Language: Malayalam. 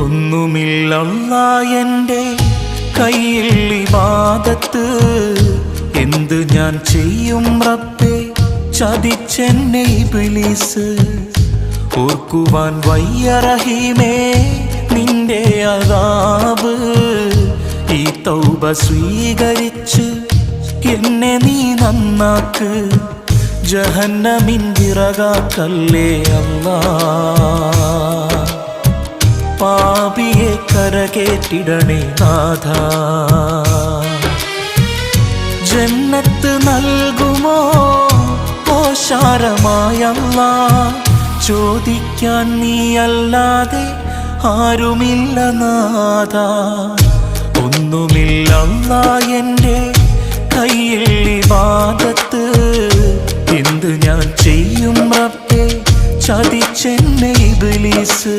ഒന്നുമില്ലല്ലാ എൻ്റെ കയ്യിൽ ഇബാദത്ത്, എന്ത് ഞാൻ ചെയ്യും റബ്ബേ ചതിച്ചെന്നെ ഇബ്ലീസ്. ഓർക്കുവാൻ വയ്യ റഹീമേ നിന്റെ അദാബ്, ഈ തൗബ സ്വീകരിച്ച് എന്നെ നീ നന്നാക്ക്, ജഹന്നമിൻ വിറകാക്കല്ലേ അല്ലാ. പാപിയെ കരകേറ്റിടണേ നാഥാ, ജന്നത്ത് നൽകുമോ ഓശാരമായല്ലാ. ചോദിക്കാൻ നീയല്ലാതെ ആരുമില്ല നാഥാ. ഒന്നുമില്ലല്ലാ എൻ്റെ കയ്യിൽ ഇബാദത്ത്, എന്ത് ഞാൻ ചെയ്യും റബ്ബേ ചതിച്ചെന്നെ ഇബ്ലീസ്.